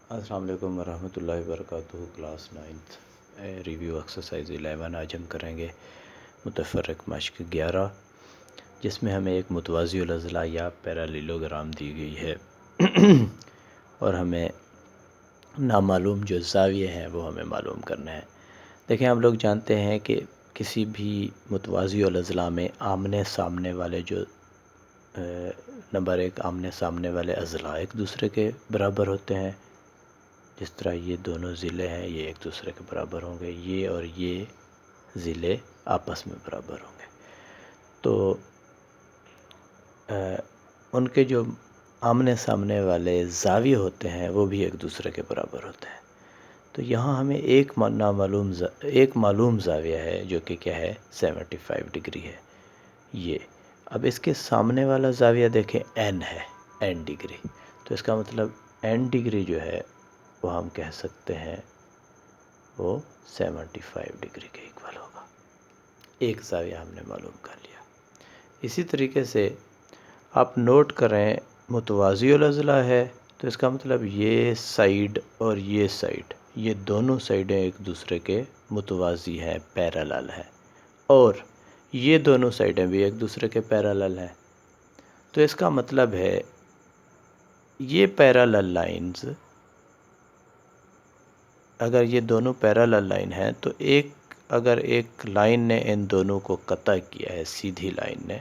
السلام علیکم ورحمۃ اللہ وبرکاتہ۔ کلاس 9 ریویو ایکسرسائز 11 آج ہم کریں گے متفرق مشق 11، جس میں ہمیں ایک متوازی الاضلاع یا پیرالیلوگرام دی گئی ہے اور ہمیں نامعلوم جو زاویے ہیں وہ ہمیں معلوم کرنا ہے۔ دیکھیں، ہم لوگ جانتے ہیں کہ کسی بھی متوازی الاضلاع میں آمنے سامنے والے جو نمبر ایک آمنے سامنے والے اضلاع ایک دوسرے کے برابر ہوتے ہیں۔ جس طرح یہ دونوں ضلع ہیں، یہ ایک دوسرے کے برابر ہوں گے، یہ اور یہ ضلع آپس میں برابر ہوں گے، تو ان کے جو آمنے سامنے والے زاویے ہوتے ہیں وہ بھی ایک دوسرے کے برابر ہوتے ہیں۔ تو یہاں ہمیں ایک معلوم زاویہ ہے جو کہ کیا ہے 75 ڈگری ہے یہ۔ اب اس کے سامنے والا زاویہ دیکھیں n ہے، n ڈگری، تو اس کا مطلب n ڈگری جو ہے وہ ہم کہہ سکتے ہیں وہ 75 ڈگری کے ایکول ہوگا۔ ایک زاویہ ہم نے معلوم کر لیا۔ اسی طریقے سے آپ نوٹ کریں، متوازی الاضلاع ہے تو اس کا مطلب یہ سائیڈ اور یہ سائیڈ، یہ دونوں سائیڈیں ایک دوسرے کے متوازی ہیں، پیرالل ہیں، اور یہ دونوں سائیڈیں بھی ایک دوسرے کے پیرالل ہیں۔ تو اس کا مطلب ہے یہ پیرالل لائنز، اگر یہ دونوں پیرالل لائن ہیں تو اگر ایک لائن نے ان دونوں کو قطع کیا ہے، سیدھی لائن نے،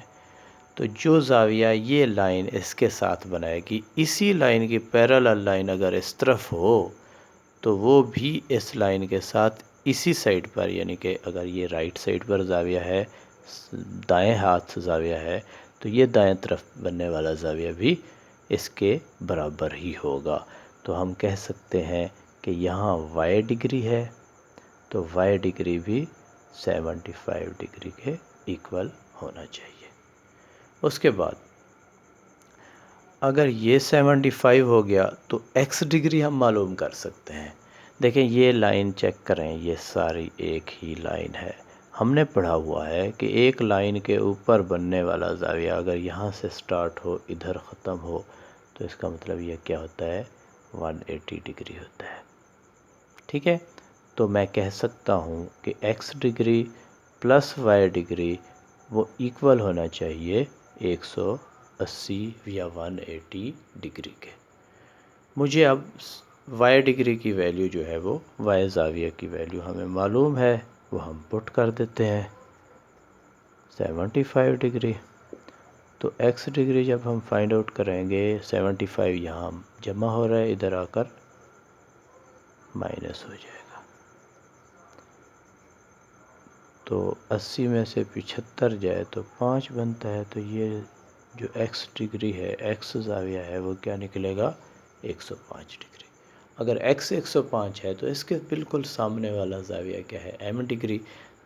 تو جو زاویہ یہ لائن اس کے ساتھ بنائے گی، اسی لائن کی پیرالل لائن اگر اس طرف ہو تو وہ بھی اس لائن کے ساتھ اسی سائڈ پر، یعنی کہ اگر یہ رائٹ سائڈ پر زاویہ ہے، دائیں ہاتھ زاویہ ہے، تو یہ دائیں طرف بننے والا زاویہ بھی اس کے برابر ہی ہوگا۔ تو ہم کہہ سکتے ہیں کہ یہاں y ڈگری ہے تو y ڈگری بھی 75 ڈگری کے ایکول ہونا چاہیے۔ اس کے بعد اگر یہ 75 ہو گیا تو x ڈگری ہم معلوم کر سکتے ہیں۔ دیکھیں، یہ لائن چیک کریں، یہ ساری ایک ہی لائن ہے۔ ہم نے پڑھا ہوا ہے کہ ایک لائن کے اوپر بننے والا زاویہ اگر یہاں سے سٹارٹ ہو ادھر ختم ہو تو اس کا مطلب یہ کیا ہوتا ہے 180 ڈگری ہوتا ہے۔ ٹھیک ہے، تو میں کہہ سکتا ہوں کہ x degree plus y degree وہ ایکول ہونا چاہیے 180 یا 180 ڈگری کے۔ مجھے اب y ڈگری کی ویلیو جو ہے وہ y زاویہ کی ویلیو ہمیں معلوم ہے، وہ ہم پٹ کر دیتے ہیں 75 ڈگری۔ تو x ڈگری جب ہم فائنڈ آؤٹ کریں گے، 75 یہاں جمع ہو رہا ہے، ادھر آ کر مائنس ہو جائے گا، تو 80 میں سے 75 جائے تو 5 بنتا ہے، تو یہ جو x ڈگری ہے، x زاویہ ہے، وہ کیا نکلے گا 105 ڈگری۔ اگر x 105 ہے تو اس کے بالکل سامنے والا زاویہ کیا ہے m ڈگری،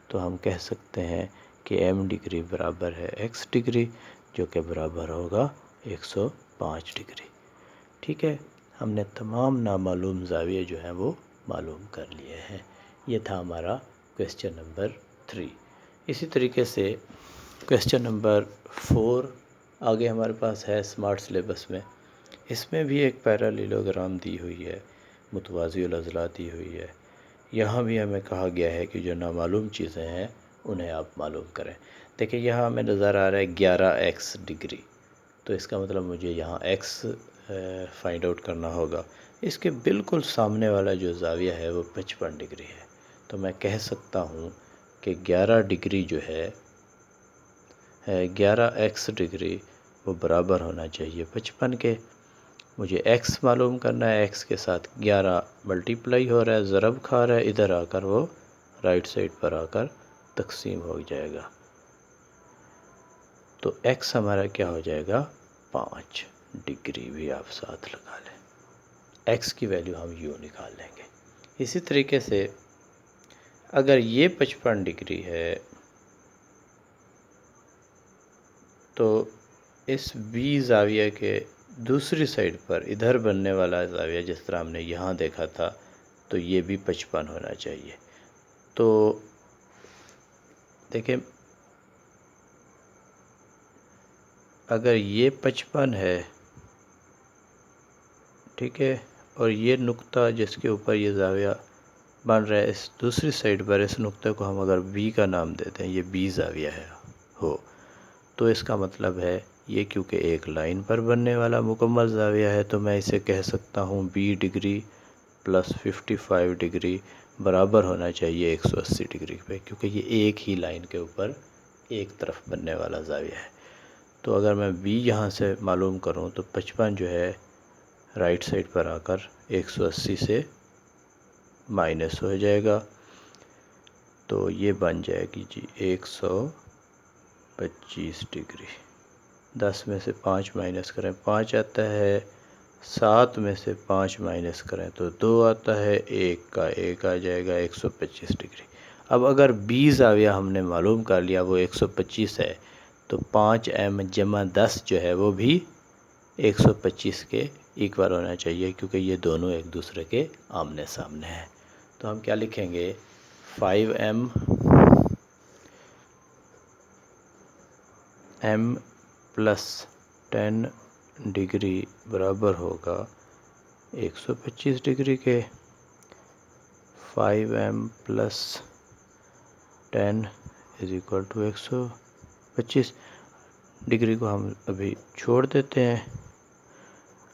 تو ہم کہہ سکتے ہیں کہ m ڈگری برابر ہے x ڈگری، جو کہ برابر ہوگا 105 ڈگری۔ ٹھیک ہے، ہم نے تمام نامعلوم زاویے جو ہیں وہ معلوم کر لیے ہیں۔ یہ تھا ہمارا کویسچن نمبر 3۔ اسی طریقے سے کویسچن نمبر 4 آگے ہمارے پاس ہے سمارٹ سلیبس میں۔ اس میں بھی ایک پیرالیلوگرام دی ہوئی ہے، متوازی الاضلاع دی ہوئی ہے۔ یہاں بھی ہمیں کہا گیا ہے کہ جو نامعلوم چیزیں ہیں انہیں آپ معلوم کریں۔ دیکھیں، یہاں ہمیں نظر آ رہا ہے 11x ڈگری، تو اس کا مطلب مجھے یہاں x فائنڈ آؤٹ کرنا ہوگا۔ اس کے بالکل سامنے والا جو زاویہ ہے وہ 55 ڈگری ہے، تو میں کہہ سکتا ہوں کہ 11 ڈگری جو ہے 11x ڈگری وہ برابر ہونا چاہیے 55 کے۔ مجھے x معلوم کرنا ہے، x کے ساتھ 11 ملٹیپلائی ہو رہا ہے، ضرب کھا رہا ہے، ادھر آ کر وہ رائٹ سائڈ پر آ کر تقسیم ہو جائے گا، تو x ہمارا کیا ہو جائے گا 5 ڈگری، بھی آپ ساتھ لگا لیں۔ x کی ویلیو ہم یوں نکال لیں گے۔ اسی طریقے سے اگر یہ 55 ڈگری ہے تو اس b زاویہ کے دوسری سائڈ پر ادھر بننے والا زاویہ جس طرح ہم نے یہاں دیکھا تھا، تو یہ بھی 55 ہونا چاہیے۔ تو دیکھیں، اگر یہ 55 ہے، ٹھیک ہے، اور یہ نقطہ جس کے اوپر یہ زاویہ بن رہا ہے اس دوسری سائڈ پر، اس نقطے کو ہم اگر بی کا نام دیتے ہیں، یہ بی زاویہ ہے ہو، تو اس کا مطلب ہے یہ کیونکہ ایک لائن پر بننے والا مکمل زاویہ ہے تو میں اسے کہہ سکتا ہوں 20 ڈگری پلس 55 ڈگری برابر ہونا چاہیے 180 ڈگری پہ، کیونکہ یہ ایک ہی لائن کے اوپر ایک طرف بننے والا زاویہ ہے۔ تو اگر میں بی یہاں سے معلوم کروں تو 55 جو ہے رائٹ سائڈ پر آ کر 180 سے مائنس ہو جائے گا، تو یہ بن جائے گی جی 125 ڈگری۔ 10 میں سے 5 مائنس کریں 5 آتا ہے، 7 میں سے 5 مائنس کریں تو 2 آتا ہے، 1 کا 1 آ جائے گا 125 ڈگری۔ اب اگر بی زاویہ ہم نے معلوم کر لیا وہ 125 ہے تو 5m جمع 10 جو ہے وہ بھی 125 کے ایکول ہونا چاہیے، کیونکہ یہ دونوں ایک دوسرے کے آمنے سامنے ہیں۔ تو ہم کیا لکھیں گے 5m پلس 10 ڈگری برابر ہوگا 125 ڈگری کے۔ 5m plus 10 is equal to 125 degree کو ہم ابھی چھوڑ دیتے ہیں۔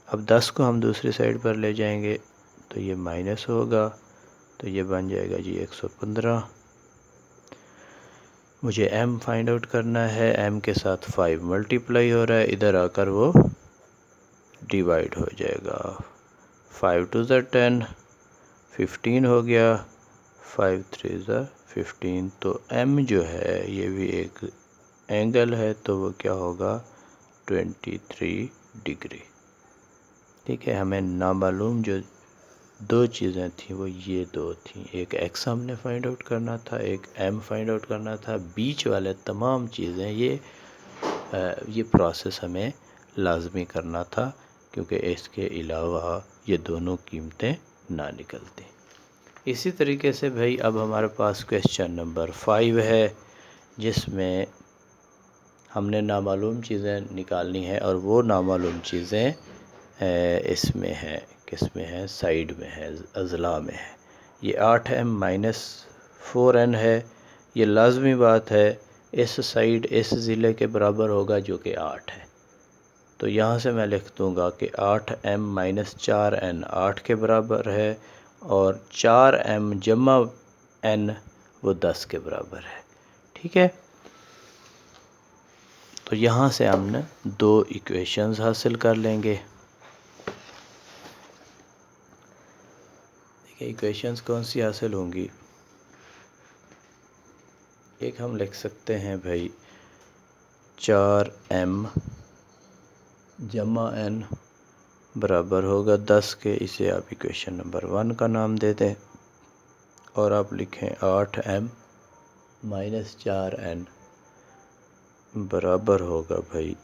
اب 10 کو ہم دوسری سائڈ پر لے جائیں گے تو یہ مائنس ہوگا، تو یہ بن جائے گا جی 115۔ مجھے m فائنڈ آؤٹ کرنا ہے، m کے ساتھ 5 ملٹیپلائی ہو رہا ہے، ادھر آ کر وہ ڈیوائیڈ ہو جائے گا۔ 5 2 10، 15 ہو گیا، 5 3 15، تو m جو ہے یہ بھی ایک اینگل ہے تو وہ کیا ہوگا 23 ڈگری۔ ٹھیک ہے، ہمیں نامعلوم جو دو چیزیں تھیں وہ یہ دو تھیں، ایک ایکس ہم نے فائنڈ آؤٹ کرنا تھا، ایک ایم فائنڈ آؤٹ کرنا تھا۔ بیچ والے تمام چیزیں یہ پروسیس ہمیں لازمی کرنا تھا، کیونکہ اس کے علاوہ یہ دونوں قیمتیں نہ نکلتی۔ اسی طریقے سے بھائی اب ہمارے پاس کویسچن نمبر 5 ہے، جس میں ہم نے نامعلوم چیزیں نکالنی ہیں، اور وہ نامعلوم چیزیں اس میں ہیں، کس میں ہے، سائیڈ میں ہے، اضلاع میں ہے۔ یہ 8m مائنس 4n ہے، یہ لازمی بات ہے، اس سائیڈ اس ضلع کے برابر ہوگا جو کہ 8 ہے، تو یہاں سے میں لکھ دوں گا کہ 8m مائنس 4n 8 کے برابر ہے، اور 4m جمع n وہ 10 کے برابر ہے۔ ٹھیک ہے، تو یہاں سے ہم نے دو ایکویشنز حاصل کر لیں گے۔ دیکھیں ایکویشنز کون سی حاصل ہوں گی، ایک ہم لکھ سکتے ہیں بھائی 4m جمع n برابر ہوگا 10 کے، اسے آپ ایکویشن نمبر 1 کا نام دے دیں، اور آپ لکھیں 8m مائنس 4n برابر ہوگا بھائی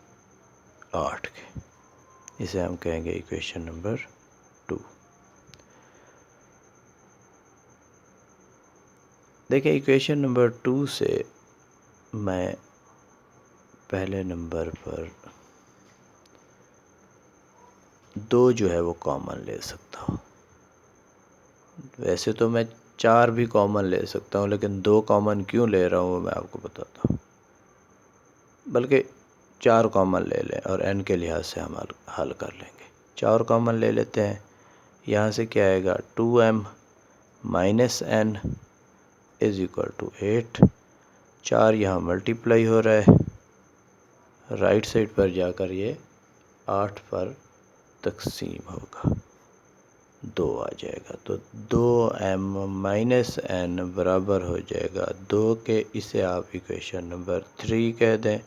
8 کے، اسے ہم کہیں گے ایکویشن نمبر 2۔ دیکھیں ایکویشن نمبر 2 سے میں پہلے نمبر پر 2 جو ہے وہ کامن لے سکتا ہوں، ویسے تو میں 4 بھی کامن لے سکتا ہوں، لیکن 2 کامن کیوں لے رہا ہوں وہ میں آپ کو بتاتا ہوں، بلکہ 4 کامن لے لیں اور n کے لحاظ سے ہم حل کر لیں گے۔ 4 کامن لے لیتے ہیں، یہاں سے کیا آئے گا 2m minus n is equal to 8۔ 4 یہاں ملٹیپلائی ہو رہا ہے، رائٹ سائڈ پر جا کر یہ 8 پر تقسیم ہوگا، 2 آ جائے گا، تو 2m مائنس n برابر ہو جائے گا 2 کے، اسے آپ ایکویشن نمبر 3 کہہ دیں۔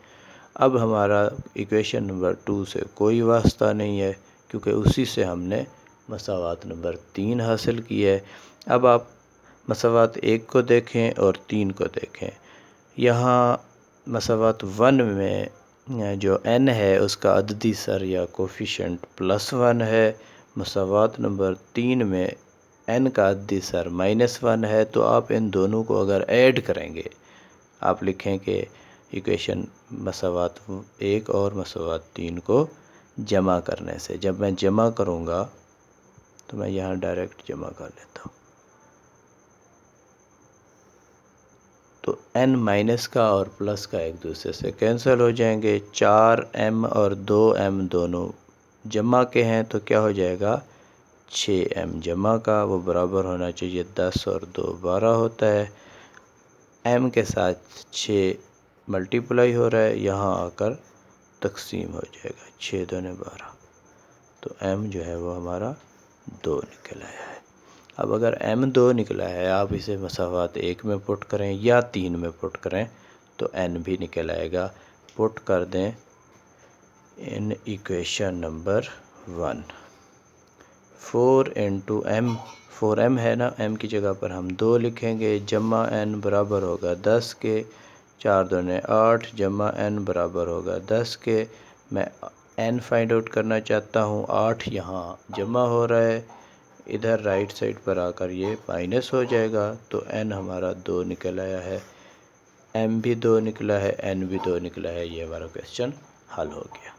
اب ہمارا ایکویشن نمبر 2 سے کوئی واسطہ نہیں ہے، کیونکہ اسی سے ہم نے مساوات نمبر 3 حاصل کی ہے۔ اب آپ مساوات 1 کو دیکھیں اور 3 کو دیکھیں، یہاں مساوات 1 میں جو n ہے اس کا عددی سر یا کوفیشنٹ +1 ہے، مساوات نمبر 3 میں n کا عددی سر -1 ہے، تو آپ ان دونوں کو اگر ایڈ کریں گے، آپ لکھیں کہ ایکویشن مساوات 1 اور مساوات 3 کو جمع کرنے سے، جب میں جمع کروں گا تو میں یہاں ڈائریکٹ جمع کر لیتا ہوں. تو n مائنس کا اور پلس کا ایک دوسرے سے کینسل ہو جائیں گے. 4m اور 2m دونوں جمع کے ہیں تو کیا ہو جائے گا 6m جمع کا وہ برابر ہونا چاہیے 10 اور 2 12 ہوتا ہے. m کے ساتھ 6 ملٹیپلائی ہو رہا ہے یہاں آ کر تقسیم ہو جائے گا 6 دونے 12 تو m جو ہے وہ ہمارا 2 نکل آیا ہے. اب اگر m 2 نکلا ہے آپ اسے مساوات 1 میں پٹ کریں یا 3 میں پٹ کریں تو n بھی نکل آئے گا. پٹ کر دیں ان equation number 1 4 into m 4m ہے نا m کی جگہ پر ہم 2 لکھیں گے جمع n برابر ہوگا 10 کے 4 دونے 8 جمع n برابر ہوگا 10 کے. میں n فائنڈ آؤٹ کرنا چاہتا ہوں 8 یہاں جمع ہو رہا ہے ادھر رائٹ سائڈ پر آ کر یہ مائنس ہو جائے گا تو n ہمارا 2 نکل آیا ہے. m بھی 2 نکلا ہے n بھی 2 نکلا ہے. یہ ہمارا کویسچن حل ہو گیا.